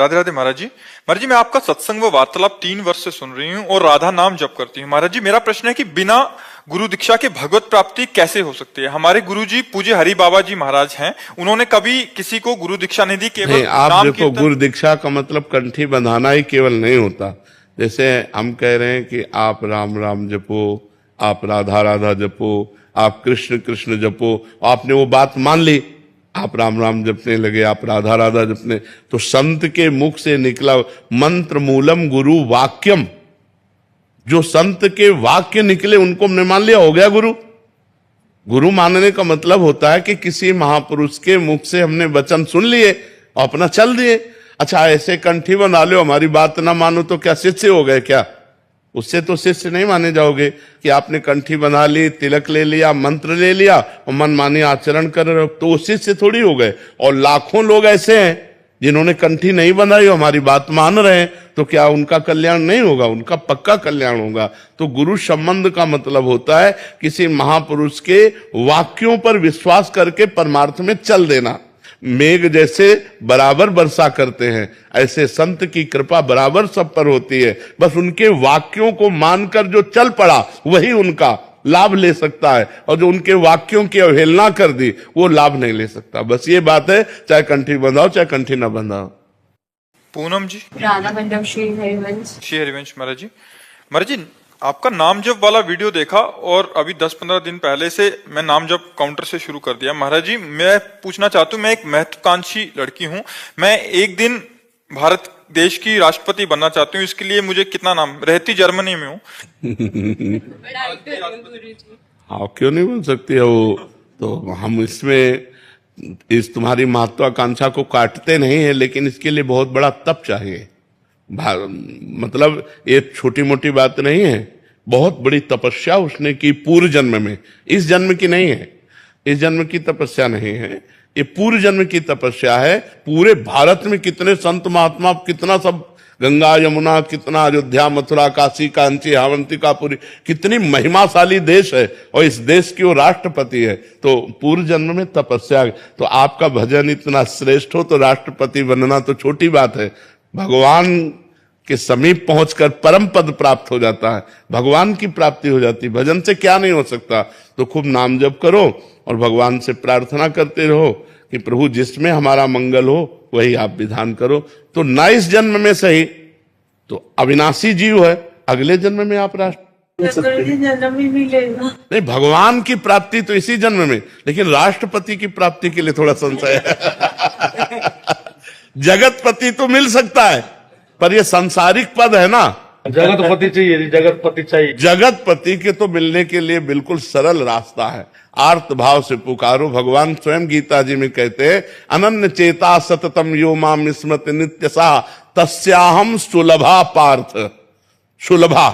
राधे राधे महाराज जी। महाराज जी, मैं आपका सत्संग व वार्तालाप 3 वर्ष से सुन रही हूँ और राधा नाम जप करती हूँ। महाराज जी, मेरा प्रश्न है कि बिना गुरु दीक्षा के भगवत प्राप्ति कैसे हो सकती है? हमारे गुरु जी पूज्य हरि बाबा जी महाराज हैं, उन्होंने कभी किसी को गुरु दीक्षा नहीं दी, केवल नहीं, आप नाम देखो, गुरु दीक्षा का मतलब कंठी बंधाना ही केवल नहीं होता। जैसे हम कह रहे हैं कि आप राम राम जपो, आप राधा राधा जपो, आप कृष्ण कृष्ण जपो, आपने वो बात मान ली, आप राम राम जपने लगे, आप राधा राधा जपने, तो संत के मुख से निकला मंत्र मूलम गुरु वाक्यम, जो संत के वाक्य निकले उनको हमने मान लिया, हो गया गुरु। गुरु मानने का मतलब होता है कि किसी महापुरुष के मुख से हमने वचन सुन लिए और अपना चल दिए। अच्छा, ऐसे कंठी बना लो, हमारी बात ना मानो तो क्या शिष्य हो गए क्या? उससे तो शिष्य नहीं माने जाओगे कि आपने कंठी बना ली, तिलक ले लिया, मंत्र ले लिया और मनमानी आचरण कर रहे हो, तो वो शिष्य थोड़ी हो गए। और लाखों लोग ऐसे हैं जिन्होंने कंठी नहीं बनाई, हमारी बात मान रहे हैं, तो क्या उनका कल्याण नहीं होगा? उनका पक्का कल्याण होगा। तो गुरु संबंध का मतलब होता है किसी महापुरुष के वाक्यों पर विश्वास करके परमार्थ में चल देना। मेघ जैसे बराबर वर्षा करते हैं, ऐसे संत की कृपा बराबर सब पर होती है। बस उनके वाक्यों को मानकर जो चल पड़ा वही उनका लाभ ले सकता है, और जो उनके वाक्यों की अवहेलना कर दी वो लाभ नहीं ले सकता। बस ये बात है, चाहे कंठी बंधाओ चाहे कंठी ना बंधाओ। पूनम जी। राधा मंडप श्री हरिवंश। श्री हरिवंश महाराज जी। महाराज जी, आपका नाम जप वाला वीडियो देखा और अभी 10-15 दिन पहले से मैं नाम जप काउंटर से शुरू कर दिया। महाराज जी, मैं पूछना चाहता हूँ, मैं एक महत्वाकांक्षी लड़की हूँ, मैं एक दिन भारत देश की राष्ट्रपति बनना चाहती हूँ। इसके लिए मुझे कितना नाम, रहती जर्मनी में हूँ। हाँ, क्यों नहीं बन सकती है वो? तो हम इसमें इस तुम्हारी महत्वाकांक्षा को काटते नहीं है, लेकिन इसके लिए बहुत बड़ा तप चाहिए। मतलब ये छोटी मोटी बात नहीं है, बहुत बड़ी तपस्या उसने की पूर्व जन्म में, इस जन्म की नहीं है, इस जन्म की तपस्या नहीं है, ये पूर्व जन्म की तपस्या है। पूरे भारत में कितने संत महात्मा, कितना सब, गंगा यमुना, कितना अयोध्या मथुरा काशी कांची अवंतिकापुरी, कितनी महिमाशाली देश है, और इस देश की वो राष्ट्रपति है। तो पूर्व जन्म में तपस्या, तो आपका भजन इतना श्रेष्ठ हो तो राष्ट्रपति बनना तो छोटी बात है। भगवान के समीप पहुंचकर परम पद प्राप्त हो जाता है, भगवान की प्राप्ति हो जाती है। भजन से क्या नहीं हो सकता? तो खूब नाम जप करो और भगवान से प्रार्थना करते रहो कि प्रभु जिसमें हमारा मंगल हो वही आप विधान करो। तो ना इस जन्म में सही तो अविनाशी जीव है, अगले जन्म में आप जन्म ही मिलेगा। नहीं, भगवान की प्राप्ति तो इसी जन्म में, लेकिन राष्ट्रपति की प्राप्ति के लिए थोड़ा संशय है। जगतपति तो मिल सकता है, पर ये सांसारिक पद है ना, जगतपति चाहिए, जगतपति चाहिए। जगतपति के तो मिलने के लिए बिल्कुल सरल रास्ता है, आर्त भाव से पुकारो। भगवान स्वयं गीता जी में कहते हैं, अनन्य चेता सततम यो माम स्मृति नित्यसा तस्याहम सुलभा पार्थ। सुलभा,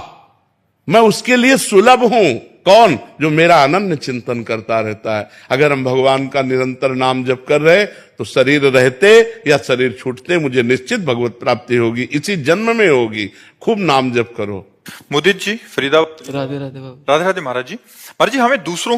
मैं उसके लिए सुलभ हूं। कौन? जो मेरा अनन्य चिंतन करता रहता है। अगर हम भगवान का निरंतर नाम जप कर रहे तो शरीर रहते या शरीर छूटते मुझे निश्चित भगवत प्राप्ति होगी, इसी जन्म में होगी। खूब नाम जप करो। मुदित जी, फरीदाबाद। राधे राधे बाबा। राधे राधे महाराज जी। महाराज जी, हमें दूसरों